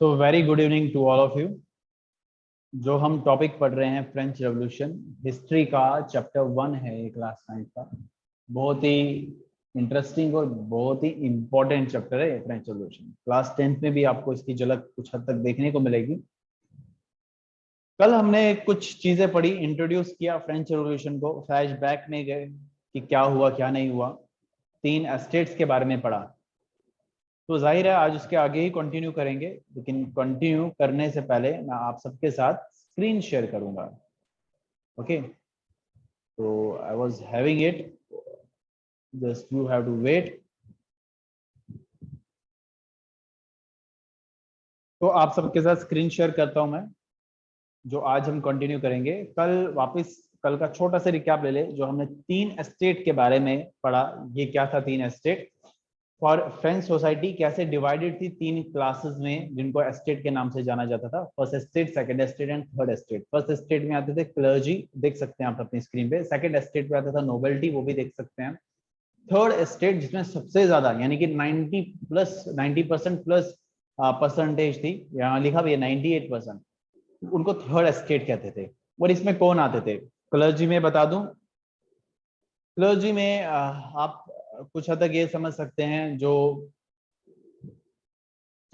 So very good evening to all of you. जो हम topic पढ़ रहे हैं फ्रेंच रेवोल्यूशन हिस्ट्री का चैप्टर 1 है ये क्लास 9 का। बहुत ही इंटरेस्टिंग और बहुत ही इंपॉर्टेंट चैप्टर है फ्रेंच रेवोल्यूशन। क्लास 10th में भी आपको इसकी झलक कुछ हद तक देखने को मिलेगी। कल हमने कुछ चीजें पढ़ी, इंट्रोड्यूस किया फ्रेंच रेवोल्यूशन को, फ्लैशबैक में गए कि क्या हुआ क्या नहीं हुआ, 3 एस्टेट्स के बारे में पढ़ा। तो जाहिर है आज उसके आगे ही कंटिन्यू करेंगे, लेकिन कंटिन्यू करने से पहले मैं आप सबके साथ स्क्रीन शेयर करूंगा। ओके, तो I was having it, just you have to wait. तो आप सबके साथ स्क्रीन शेयर करता हूं मैं, जो आज हम कंटिन्यू करेंगे। कल वापस कल का छोटा सा रिकैप ले ले, जो हमने 3 एस्टेट के बारे में पढ़ा। ये क्या था 3 एस्टेट और फ्रेंच सोसाइटी कैसे डिवाइडेड थी 3 क्लासेस में, जिनको एस्टेट के नाम से जाना जाता था। First estate, second estate and third estate. First estate में आते थे क्लर्जी, देख सकते हैं आप अपनी स्क्रीन पे। सेकंड एस्टेट में आता था नोबेल्टी, वो भी देख सकते हैं। थर्ड एस्टेट जिसमें सबसे ज्यादा यानी कि 90% प्लस परसेंटेज थी, यहाँ लिखा भी है 98%, उनको थर्ड एस्टेट कहते थे। और इसमें कौन आते थे? क्लर्जी में बता दूं, क्लर्जी में आप कुछ हद तक ये समझ सकते हैं जो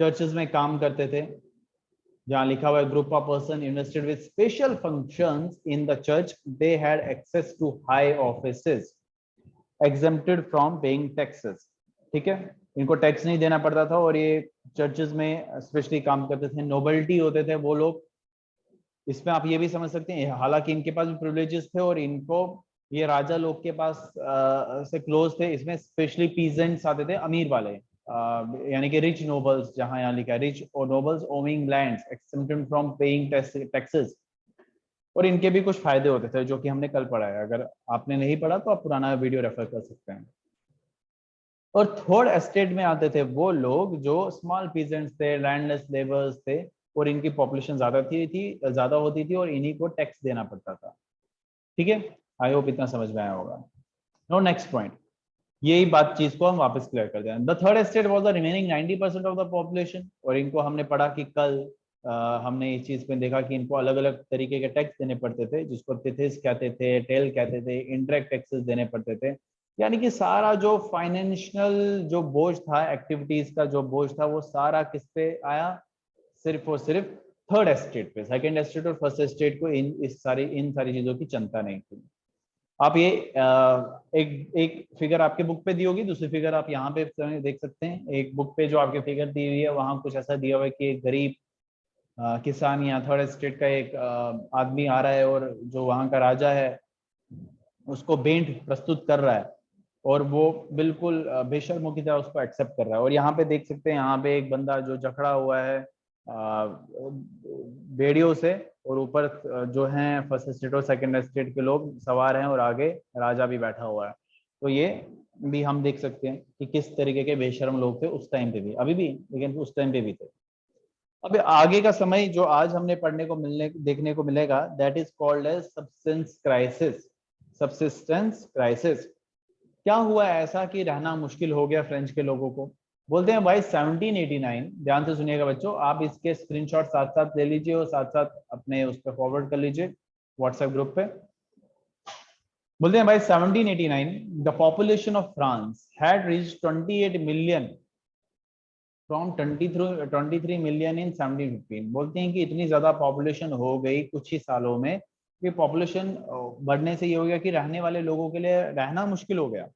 चर्चेस में काम करते थे, जहां लिखा हुआ है group of person invested with special functions in the church, they had access to high offices exempted from paying taxes. ठीक है, इनको टैक्स नहीं देना पड़ता था और ये चर्चेस में स्पेशली काम करते थे। नोबेल्टी होते थे वो लोग, इसमें आप ये भी समझ सकते हैं, हालांकि इनके पास भी प्रिविलेजेस थे और इनको ये राजा लोग के पास से क्लोज थे। इसमें स्पेशली पीजेंट्स आते थे, अमीर वाले, यानी कि रिच नोबल्स, जहां यहाँ लिखा है रिच और nobles owing lands exempted from paying taxes. और इनके भी कुछ फायदे होते थे जो कि हमने कल पढ़ा है। अगर आपने नहीं पढ़ा तो आप पुराना वीडियो रेफर कर सकते हैं। और थर्ड एस्टेट में आते थे वो लोग जो स्मॉल पीजेंट्स थे, लैंडलेस लेबर्स थे, और इनकी पॉपुलेशन ज्यादा होती थी और इन्हीं को टैक्स देना पड़ता था। ठीक है, आई होप इतना समझ में आया होगा। नो, नेक्स्ट पॉइंट, यही बात चीज को हम वापस क्लियर कर दें। The third estate was the remaining 90% of the population. और इनको हमने पढ़ा कि कल हमने इस चीज पे देखा कि इनको अलग अलग तरीके के टैक्स देने पड़ते थे, जिसको तिथिस कहते थे, टेल कहते थे, इंटरेक्ट टैक्सेस देने पड़ते थे। यानी कि सारा जो फाइनेंशियल जो बोझ था, एक्टिविटीज का जो बोझ था, वो सारा किस पे आया? सिर्फ और सिर्फ थर्ड एस्टेट पे। सेकंड एस्टेट और फर्स्ट एस्टेट को इन सारी चीजों की चिंता नहीं थी। आप ये एक एक फिगर आपके बुक पे दी होगी, दूसरी फिगर आप यहाँ पे देख सकते हैं। एक बुक पे जो आपके फिगर दी हुई है, वहां कुछ ऐसा दिया हुआ है कि एक गरीब किसान या थर्ड स्टेट का एक आदमी आ रहा है और जो वहां का राजा है उसको भेंट प्रस्तुत कर रहा है, और वो बिल्कुल बेशर्मों की तरह उसको एक्सेप्ट कर रहा है। और यहाँ पे देख सकते हैं, यहाँ पे एक बंदा जो जकड़ा हुआ है बेड़ियों से, और ऊपर जो हैं फर्स्ट स्टेट और सेकंड स्टेट के लोग सवार हैं, और आगे राजा भी बैठा हुआ है। तो ये भी हम देख सकते हैं कि किस तरीके के बेशर्म लोग थे उस टाइम पे भी, अभी भी, लेकिन उस टाइम पे भी थे। अब आगे का समय जो आज हमने पढ़ने को देखने को मिलेगा, that is called as subsistence crisis. Subsistence crisis क्या हुआ ऐसा कि रहना मुश्किल हो गया फ्रेंच के लोगों को? बोलते हैं भाई 1789, ध्यान से सुनिएगा बच्चों, आप इसके स्क्रीनशॉट साथ साथ ले लीजिए और साथ साथ अपने उस पर फॉरवर्ड कर लीजिए व्हाट्सएप ग्रुप पे। बोलते हैं भाई 1789 the population of France had reached 28 million from 23 million in 1715। बोलते हैं कि इतनी ज्यादा पॉपुलेशन हो गई कुछ ही सालों में कि पॉपुलेशन बढ़ने से ये हो गया कि रहने वाले लोगों के लिए रहना मुश्किल हो गया।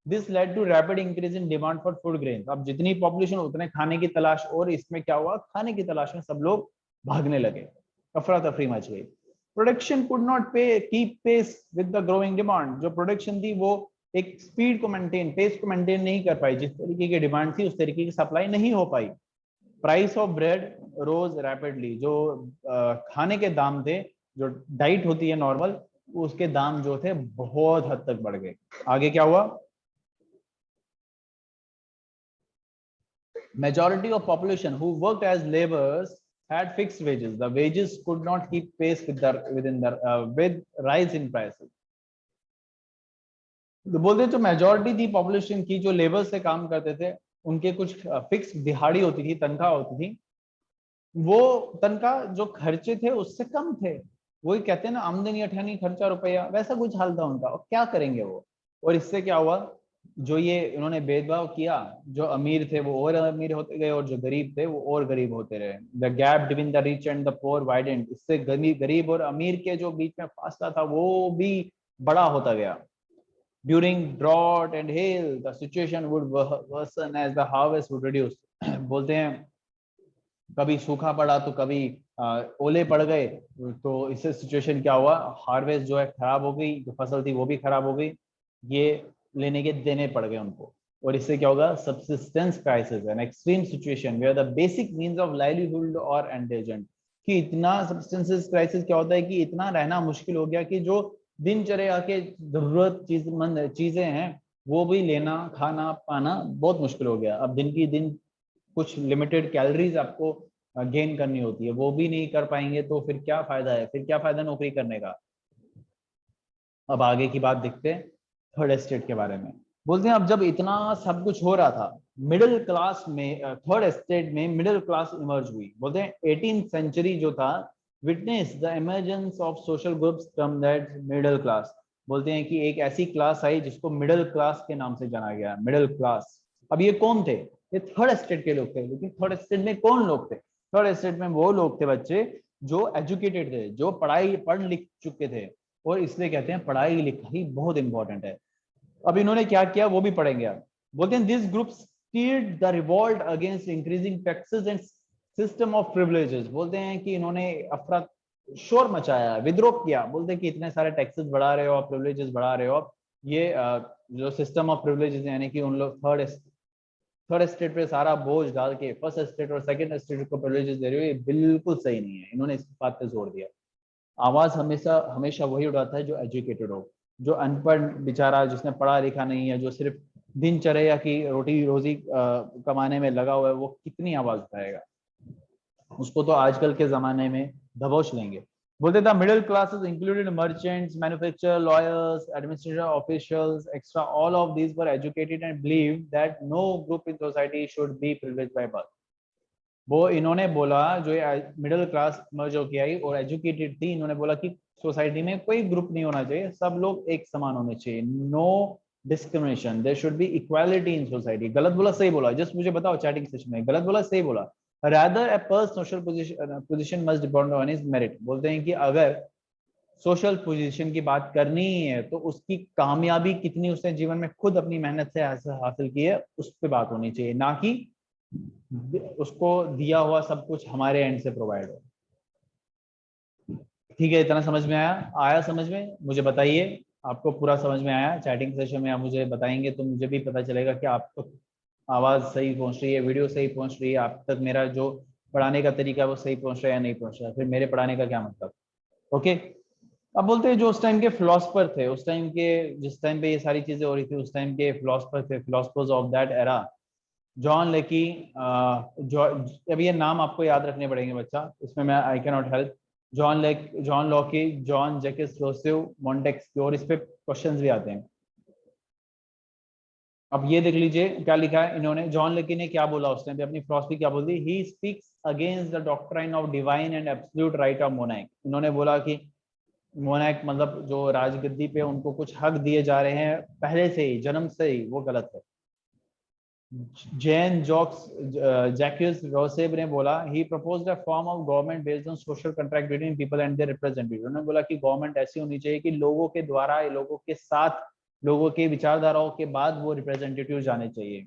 This led to rapid increase in demand for food grain. अब जितनी पॉपुलेशन उतने खाने की तलाश, और इसमें क्या हुआ, खाने की तलाश में सब लोग भागने लगे, अफरा तफरी मच गई। Production could not pay keep pace with the growing demand. जो प्रोडक्शन थी वो एक स्पीड को मेंटेन, पेस को मेंटेन नहीं कर पाई। जिस तरीके की डिमांड थी उस तरीके की सप्लाई नहीं हो पाई। Price of bread rose rapidly. जो खाने के दाम थे, जो डाइट होती है नॉर्मल, उसके दाम जो थे बहुत हद तक बढ़ गए। आगे क्या हुआ? Majority of population who worked as laborers had fixed wages. The wages could not keep pace with rise in prices. तो बोलते जो मेजोरिटी थी पॉपुलेशन की, जो लेबर से काम करते थे, उनके कुछ फिक्स दिहाड़ी होती थी, तनख्वाह होती थी, वो तनख्वाह जो खर्चे थे उससे कम थे। वही कहते हैं ना, आमदनी अठनी खर्चा रुपया, वैसा कुछ हाल था उनका, और क्या करेंगे वो। और इससे क्या हुआ, जो ये इन्होंने भेदभाव किया, जो अमीर थे वो और अमीर होते गए और जो गरीब थे वो और गरीब होते रहे। The gap between the rich and the poor widened, इससे गरीब और अमीर के जो बीच में फासला था वो भी बड़ा होता गया। During drought and hail the situation would worsen as the harvest would reduce. बोलते हैं कभी सूखा पड़ा तो कभी ओले पड़ गए, तो इससे सिचुएशन क्या हुआ, हार्वेस्ट जो है खराब हो गई, जो फसल थी वो भी खराब हो गई, ये लेने के देने पड़ गए उनको। और इससे क्या होगा, subsistence crisis, an extreme situation where the basic means of livelihood are endangered. कि इतना सबसिस्टेंस क्राइसिस क्या होता है कि इतना रहना मुश्किल हो गया कि जो दिनचर्या के जरूरत चीजमंद चीजें हैं वो भी लेना खाना पाना बहुत मुश्किल हो गया। अब दिन की दिन कुछ लिमिटेड कैलोरीज आपको गेन करनी होती है, वो भी नहीं कर पाएंगे तो फिर क्या फायदा है, फिर क्या फायदा नौकरी करने का। अब आगे की बात देखते हैं थर्ड एस्टेट के बारे में। बोलते हैं अब जब इतना सब कुछ हो रहा था, मिडिल क्लास में थर्ड एस्टेट में मिडिल क्लास इमर्ज हुई। बोलते हैं 18th सेंचुरी जो था witness the emergence of social groups term that middle class. बोलते हैं कि एक ऐसी क्लास आई जिसको मिडिल क्लास के नाम से जाना गया, मिडिल क्लास। अब ये कौन थे, ये थर्ड एस्टेट के लोग थे। लेकिन थर्ड एस्टेट में कौन लोग थे, थर्ड एस्टेट में वो लोग थे बच्चे जो एजुकेटेड थे, जो पढ़ लिख चुके थे। और इसलिए कहते हैं पढ़ाई लिखाई बहुत इंपॉर्टेंट है। अब इन्होंने क्या किया वो भी पढ़ेंगे आप। बोलते हैं this group steered the revolt against increasing taxes and system of privileges. बोलते हैं कि इन्होंने अफरा शोर मचाया, विद्रोह किया। बोलते हैं कि इतने सारे टैक्सेस बढ़ा रहे हो आप, प्रिविलेजेस बढ़ा रहे हो आप, ये जो सिस्टम ऑफ प्रिविलेजेस यानी कि उन लोग थर्ड स्टेट पे सारा बोझ डाल के फर्स्ट स्टेट और सेकंड स्टेट को प्रिविलेजेस दे रहे हो, ये बिल्कुल सही नहीं है। इन्होंने इस बात पे जोर दिया। आवाज हमेशा हमेशा वही उठाता है जो एजुकेटेड हो। जो अनपढ़ बेचारा जिसने पढ़ा लिखा नहीं है, जो सिर्फ दिनचर्या की रोटी रोजी कमाने में लगा हुआ है, वो कितनी आवाज उठाएगा, उसको तो आजकल के जमाने में दबोच लेंगे। बोलते था middle classes included merchants, manufacturer, lawyers, administrative officials, extra, all of these were educated and believe that no group in society should be privileged by birth. वो इन्होंने बोला, जो मिडिल क्लास मर्ज होके आई और एजुकेटेड थी, इन्होंने बोला कि सोसाइटी में कोई ग्रुप नहीं होना चाहिए, सब लोग एक समान होने चाहिए, no discrimination, there should be equality in society. गलत बोला सही बोला, जस्ट मुझे बताओ चैटिंग सेशन में गलत बोला सही बोला। Rather a person social position must depend on his merit. बोलते हैं कि अगर सोशल पोजीशन की बात करनी ही है तो उसकी कामयाबी कितनी उसने जीवन में खुद अपनी मेहनत से हासिल की है उस पर बात होनी चाहिए, ना कि उसको दिया हुआ सब कुछ हमारे एंड से प्रोवाइड हो। ठीक है, इतना समझ में आया, आया समझ में, मुझे बताइए आपको पूरा समझ में आया। चैटिंग सेशन में आप मुझे बताएंगे तो मुझे भी पता चलेगा कि आपको आवाज सही पहुंच रही है, वीडियो सही पहुंच रही है, आप तक मेरा जो पढ़ाने का तरीका है वो सही पहुंच रहा है या नहीं पहुंच रहा है, फिर मेरे पढ़ाने का क्या मतलब। ओके। अब बोलते हैं जो उस टाइम के फिलोसफर थे, उस टाइम के जिस टाइम पे ये सारी चीजें हो रही थी उस टाइम के फिलोसफर थे, philosophers of that era, John लेकी, जो अब ये नाम आपको याद रखने पड़ेंगे बच्चा, इसमें मैं I can not help. John Locke, John Jacques Rousseau, Montesquieu, और इस पे क्वेश्चंस भी आते हैं। अब ये देख लीजिए क्या लिखा है इन्होंने, जॉन लेकी ने क्या बोला उस टाइम पे, अपनी फिलॉसफी क्या बोलती, he speaks against the doctrine of divine and absolute right of monarch. इन्होंने बोला कि मोनार्क मतलब जो राजगद्दी पे उनको कुछ हक दिए जा रहे हैं पहले से ही, जन्म से ही, वो गलत है। जैन जॉक्स जैक्यूस रोसेब ने बोला, he proposed a form of government based on social contract between people and their representative. उन्होंने बोला कि गवर्नमेंट ऐसी होनी चाहिए कि लोगों के द्वारा, लोगों के साथ, लोगों के विचारधाराओं के बाद वो रिप्रेजेंटेटिव जाने चाहिए।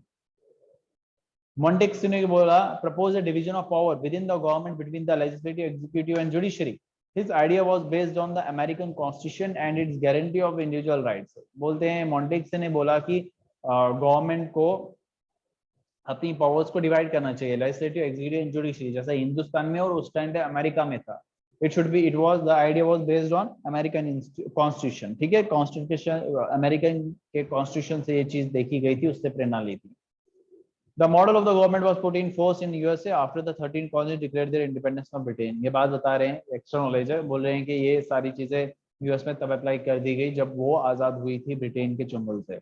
Montesquieu ने बोला, proposed a division of power within the government between the legislative, executive and judiciary. His idea was based on the American Constitution and its guarantee of individual rights. बोलते हैं मॉन्टेस्क्यू ने बोला कि government को अपनी powers को divide करना चाहिए, लेजिस्लेटिव, एग्जीक्यूटिव एंड जुडिशरी, जैसा हिंदुस्तान में और उस टाइम पे अमेरिका में था। The idea was based on American constitution. ठीक है, कॉन्स्टिट्यूशन अमेरिकन के कॉन्स्टिट्यूशन से ये चीज देखी गई थी, उससे प्रेरणा ली थी। The model of the government was put in force in USA after the 13 colonies declared their independence from Britain. ये बात बता रहे हैं, एक्स्ट्रा नॉलेज है, बोल रहे हैं कि ये सारी चीजें यूएस में तब अप्लाई कर दी गई जब वो आजाद हुई थी ब्रिटेन के चुंगल से।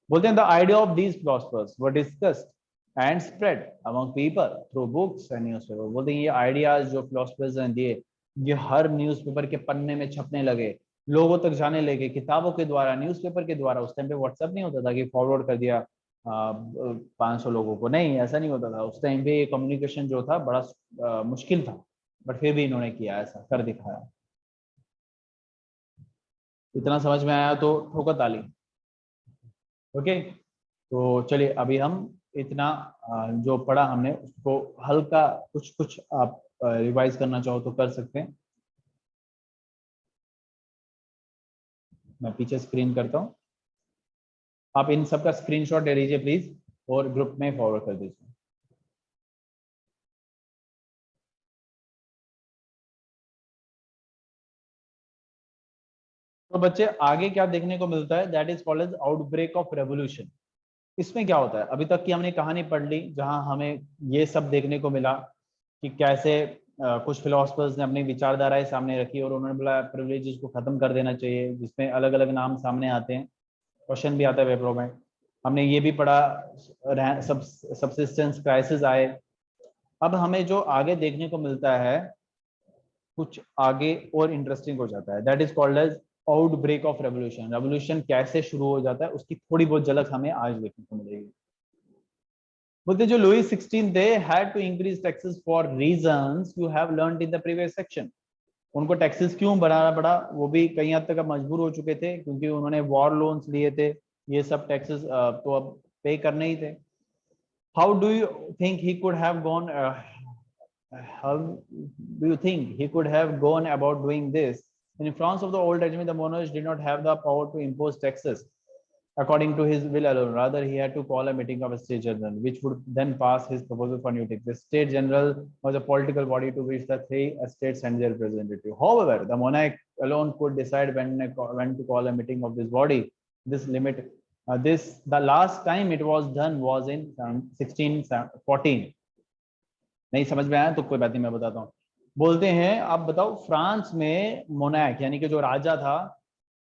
बोलते हैं the idea of these philosophers were discussed and spread among people through books and newspaper. बोलते हैं ये आइडियाज जो फिलोसफर्स ने दिए ये हर न्यूज़पेपर के पन्ने में छपने लगे, लोगों तक जाने लगे, किताबों के द्वारा, न्यूज़पेपर के द्वारा। उस टाइम पे व्हाट्सएप नहीं होता था कि फॉरवर्ड कर दिया 500 लोगों को, नहीं ऐसा नहीं होता था। उस टाइम पे कम्युनिकेशन जो था बड़ा मुश्किल था, बट फिर भी इन्होंने किया, ऐसा कर दिखाया। इतना समझ में आया तो ठोकर ताली। ओके, तो चलिए अभी हम इतना जो पढ़ा हमने उसको हल्का कुछ कुछ आप रिवाइज करना चाहो तो कर सकते हैं। मैं पीछे स्क्रीन करता हूँ, आप इन सब का स्क्रीनशॉट ले लीजिए प्लीज और ग्रुप में फॉरवर्ड कर दीजिए। तो बच्चे आगे क्या देखने को मिलता है, that is called as outbreak of revolution. इसमें क्या होता है, अभी तक की हमने कहानी पढ़ ली जहां हमें ये सब देखने को मिला कि कैसे कुछ फिलोसफर्स ने अपनी विचारधाराएं सामने रखी और उन्होंने बोला प्रिविलेजेस को खत्म कर देना चाहिए, जिसमें अलग अलग नाम सामने आते हैं, क्वेश्चन भी आता है पेपरों में। हमने ये भी पढ़ा, सबसिस्टेंस क्राइसिस आए। अब हमें जो आगे देखने को मिलता है कुछ आगे और इंटरेस्टिंग हो जाता है, that is called as outbreak of revolution. Revolution कैसे शुरू हो जाता है उसकी थोड़ी बहुत झलक हमें आज देखने को मिलेगी। बोलते जो Louis 16 they had to increase taxes for reasons you have learned in the previous section. उनको टैक्सेस क्यों बढ़ाना पड़ा, वो भी कई हद तक अब मजबूर हो चुके थे क्योंकि उन्होंने वॉर लोन्स लिए थे, ये सब टैक्सेस तो अब पे करने ही थे। How do you think he could have gone how do you think he could have gone about doing this? In France of the old regime, the monarch did not have the power to impose taxes according to his will alone. Rather, he had to call a meeting of a state general, which would then pass his proposal for new taxes. The state general was a political body to which the three estates sent their representative. However, the monarch alone could decide when to call a meeting of this body. This limit, the last time it was done was in 1614. नहीं समझ में आया तो कोई बात नहीं, मैं बताता हूँ। बोलते हैं आप बताओ, फ्रांस में मोनाक यानी कि जो राजा था,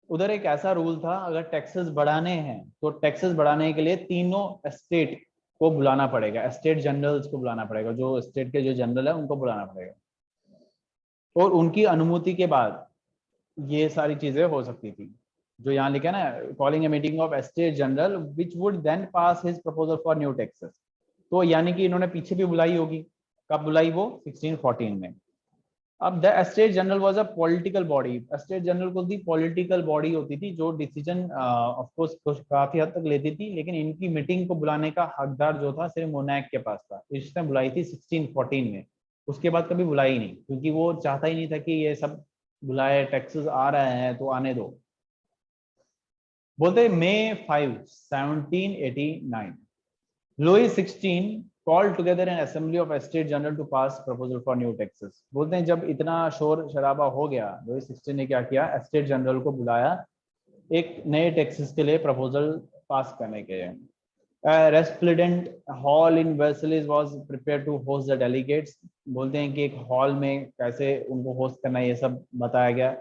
उधर एक ऐसा रूल था अगर टैक्सेस बढ़ाने हैं तो टैक्सेस बढ़ाने के लिए तीनों स्टेट को बुलाना पड़ेगा, स्टेट जनरल्स को बुलाना पड़ेगा, जो स्टेट के जो जनरल है उनको बुलाना पड़ेगा, और उनकी अनुमति के बाद ये सारी चीजें हो सकती थी। जो यहाँ लिखा है ना, calling a meeting of state general which would then pass his proposal for new taxes. तो यानी कि इन्होंने पीछे भी बुलाई होगी, कब बुलाई वो 1614 में। अब the state general was a political body. State general को दी पॉलिटिकल बॉडी होती थी जो डिसीजन ऑफ कोर्स काफी हद तक लेती थी, लेकिन इनकी मीटिंग को बुलाने का हकदार जो था सिर्फ मोनाक के पास था। इसने बुलाई थी 1614 में, उसके बाद कभी बुलाई नहीं, क्योंकि वो चाहता ही नहीं था कि ये सब बुलाए, टैक्सेस आ रहे हैं तो आने दो। बोलते मे 5 1789 Louis 16 called together an assembly of state general to pass proposal for new taxes। बोलते हैं जब इतना शोर शराबा हो गया, लुई 16 ने क्या किया, स्टेट जनरल को बुलाया एक नए टैक्सेस के लिए प्रपोजल पास करने के लिए। Resplendent hall in Versailles was prepared to host the delegates. बोलते हैं कि एक हॉल में कैसे उनको होस्ट करना है ये सब बताया गया।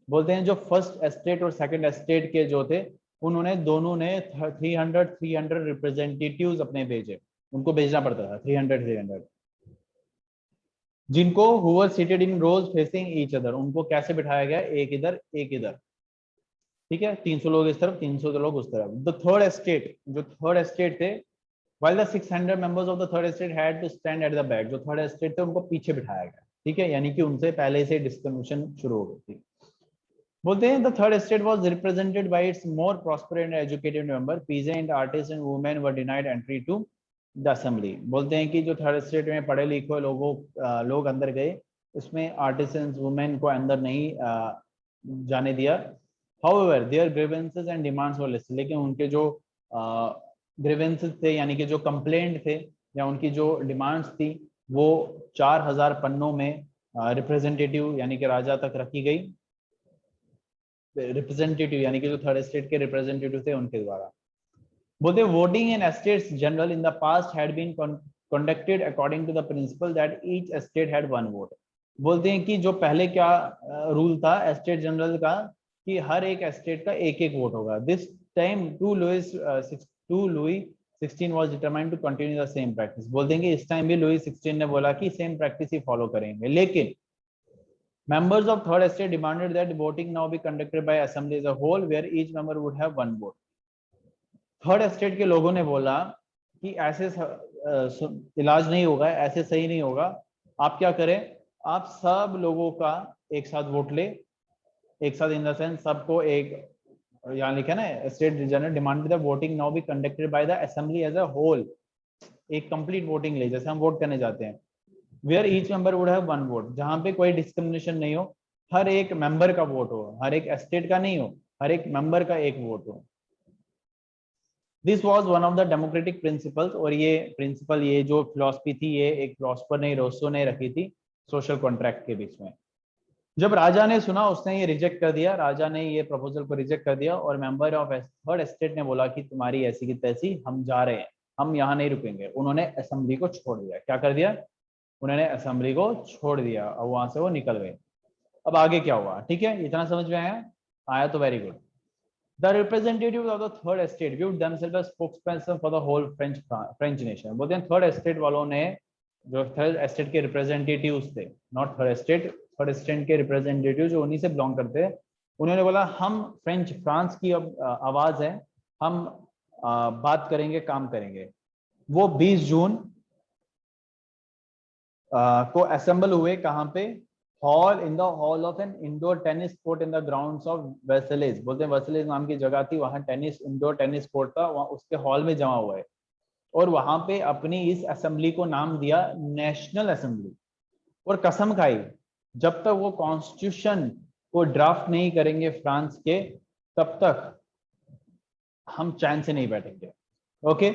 बोलते हैं जो फर्स्ट एस्टेट और सेकंड एस्टेट के जो थे, उन्होंने दोनों ने 300 रिप्रेजेंटेटिव्स अपने भेजे, उनको भेजना पड़ता था 300 जिनको who were seated in rows facing each other। उनको कैसे बिठाया गया, एक इधर एक इधर, ठीक है, 300 लोग इस तरफ 300 लोग उस तरफ। द थर्ड एस्टेट, जो थर्ड एस्टेट थे, while the 600 members of the third estate had to stand at the back। जो थर्ड एस्टेट थे उनको पीछे बिठाया गया, ठीक है, यानी कि उनसे पहले से डिस्कशन शुरू हो गई थी। बोलते हैं the third estate was represented by its more prosper and educated member. Peasant, artist and women were denied entry to the assembly. बोलते हैं कि जो थर्ड एस्टेट में पढ़े लिखे लोग अंदर गए, उसमें आर्टिसंस, वुमेन को अंदर नहीं जाने दिया। However their grievances and demands were listed. लेकिन उनके जो ग्रीवेंसेस थे यानी कि जो कंप्लेंट थे या उनकी जो डिमांड्स थी वो 4000 पन्नों में रिप्रेजेंटेटिव यानी कि राजा तक रखी गई। रिप्रेजेंटेटिव यानी कि जो थर्ड स्टेट के रिप्रेजेंटेटिव थे उनके द्वारा। बोलते voting in estates general in the past had been conducted according to the principle that each estate had one vote. बोलते हैं कि जो पहले क्या रूल था एस्टेट जनरल का कि हर एक एस्टेट का एक एक वोट होगा। This time to Louis 16 was determined to continue the same practice. बोल देंगे इस टाइम भी लुई 16 ने बोला कि सेम प्रैक्टिस ही फॉलो करेंगे, लेकिन members of third estate demanded that voting now be conducted by assembly as a whole where each member would have one vote. Third estate के लोगों ने बोला कि ऐसे इलाज नहीं होगा, ऐसे सही नहीं होगा, आप क्या करें, आप सब लोगों का एक साथ वोट ले, एक साथ इन द सेंस सबको एक, यहाँ लिखा है ना, state general demanded the voting now be conducted by the assembly as a whole, एक कंप्लीट वोटिंग ले, जैसे हम वोट करने जाते हैं, where each member would have one vote, जहां पे कोई डिस्क्रिमिनेशन नहीं हो, हर एक मेंबर का वोट हो, हर एक एस्टेट का नहीं हो, हर एक मेंबर का एक वोट हो। This was one of the democratic principles, और ये प्रिंसिपल, ये जो फिलोसफी थी, ये एक फिलोसफर ने, रोसो ने रखी थी सोशल कॉन्ट्रैक्ट के बीच में। जब राजा ने सुना, उसने ये रिजेक्ट कर दिया, राजा ने ये प्रपोजल को रिजेक्ट कर दिया, और मेंबर ऑफ थर्ड एस्टेट ने बोला कि तुम्हारी ऐसी की तैसी, हम जा रहे हैं, हम यहाँ नहीं रुकेंगे। उन्होंने असेंबली को छोड़ दिया, क्या कर दिया, उन्होंने असेंबली को छोड़ दिया, और वहां से वो निकल गए। अब आगे क्या हुआ, ठीक है, इतना समझ में आया तो very good. The representatives of the third estate viewed themselves as spokesperson for the whole French nation. बोलते हैं थर्ड एस्टेट वालों ने, जो थर्ड एस्टेट के रिप्रेजेंटेटिव्स थे, नॉट थर्ड एस्टेट के रिप्रेजेंटेटिव जो उन्हीं से बिलोंग करते हैं, उन्होंने बोला हम फ्रांस की अब आवाज है, हम बात करेंगे, काम करेंगे। वो 20 जून को असेंबल हुए, कहाँ पे, hall, in the hall of an indoor tennis court in the grounds of Versailles. बोलते हैं वर्सेलेस नाम की जगह थी, वहां इंडोर टेनिस कोर्ट था, वहां उसके हॉल में जमा हुआ है, और वहां पे अपनी इस असेंबली को नाम दिया नेशनल असेंबली, और कसम खाई जब तक वो कॉन्स्टिट्यूशन को ड्राफ्ट नहीं करेंगे फ्रांस के, तब तक हम चैन से नहीं बैठेंगे। ओके,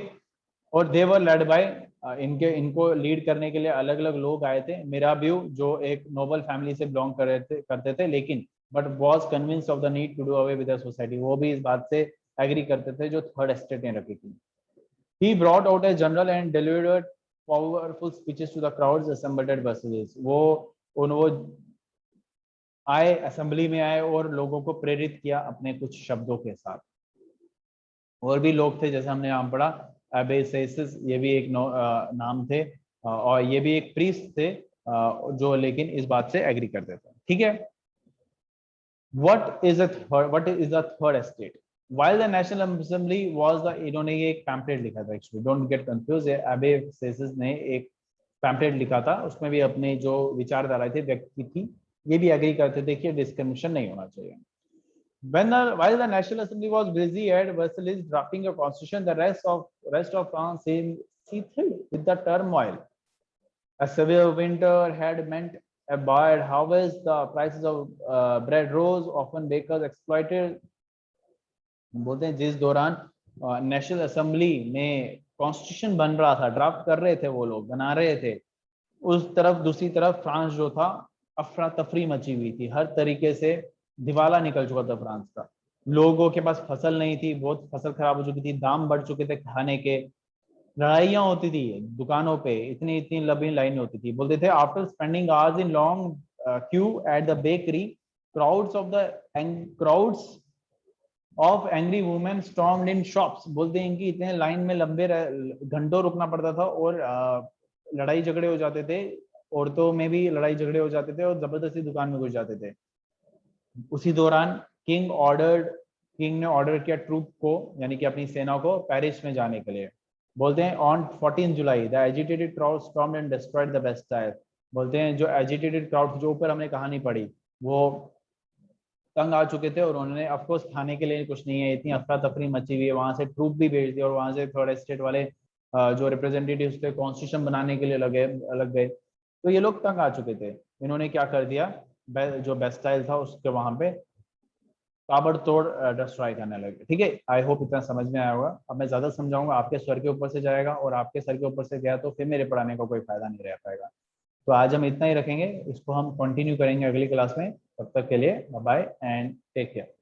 और दे वर लेड बाय, इनको लीड करने के लिए अलग अलग लोग आए थे। मिराबियो जो एक नोबल फैमिली से बिलोंग करते थे, लेकिन but was convinced of the need to do away with the society, वो भी इस बात से एग्री करते थे जो थर्ड एस्टेट ने रखी थी। He brought out a general and delivered powerful speeches to the crowds assembled at Versailles. वो आए, असेंबली में आए, और लोगों को प्रेरित किया अपने कुछ शब्दों के साथ। और भी लोग थे, जैसे हमने नाम पढ़ा, एबेसेसिस, ये भी एक नाम थे, और ये भी एक प्रीस्ट थे, जो लेकिन इस बात से एग्री करते थे। ठीक है, what is the third estate? While the National Assembly was the, इन्होंने ये एक पैम्पलेट लिखा था, एक्चुअली डोंट गेट कंफ्यूज, एबेसेसिस ने एक पैम्पलेट लिखा था, उसमें भी अपने जो विचारधारा थी व्यक्त की थी, ये भी एग्री करते थे कि डिस्क्रिमिनेशन नहीं होना चाहिए। While the National Assembly was busy at Versailles drafting a constitution, the rest of France seethed with the turmoil. A severe winter had meant a bad harvest. The prices of bread rose. Often bakers exploited. बोलते हैं जिस दौरान national assembly में constitution बन रहा था, draft कर रहे थे, वो लोग बना रहे थे, उस तरफ दूसरी तरफ फ्रांस जो था, अफरा तफरी मची हुई थी, हर तरीके से दिवाला निकल चुका था फ्रांस का। लोगों के पास फसल नहीं थी, बहुत फसल खराब हो चुकी थी, दाम बढ़ चुके थे खाने के, लड़ाइयाँ होती थी दुकानों पे, इतनी इतनी लंबी लाइन होती थी। बोलते थे after spending hours in long Q at the bakery, crowds of angry women stormed in shops. बोलते हैं कि इतने लाइन में लंबे घंटों रुकना पड़ता था, और लड़ाई झगड़े हो जाते थे, औरतों में भी लड़ाई झगड़े हो जाते थे, और जबरदस्ती दुकान में घुस जाते थे। उसी दौरान किंग ने ऑर्डर किया ट्रूप को, यानी कि अपनी सेना को, पेरिस में जाने के लिए। बोलते हैं on 14 July the agitated crowd stormed and destroyed the Bastille. बोलते हैं जो एजिटेटेड क्राउड, जो ऊपर हमने कहानी पढ़ी, वो तंग आ चुके थे, और उन्होंने ऑफकोर्स खाने के लिए कुछ नहीं है, इतनी अफरा तफरी मची हुई है, वहां से ट्रूप भी भेज दिया, और वहां से थर्ड एस्टेट वाले जो रिप्रेजेंटेटिव्स थे कॉन्स्टिट्यूशन बनाने के लिए लग गए, तो ये लोग तंग आ चुके थे। इन्होंने क्या कर दिया, जो बेस्टाइल था उसके वहां पे ताबड़तोड़ डिस्ट्रॉय करने लगे। ठीक है, आई होप इतना समझ में आया होगा। अब मैं ज्यादा समझाऊंगा, आपके सर के ऊपर से जाएगा, और आपके सर के ऊपर से गया तो फिर मेरे पढ़ाने का कोई फायदा नहीं रह पाएगा। तो आज हम इतना ही रखेंगे, इसको हम कंटिन्यू करेंगे अगली क्लास में। तब तक के लिए बाय एंड टेक केयर।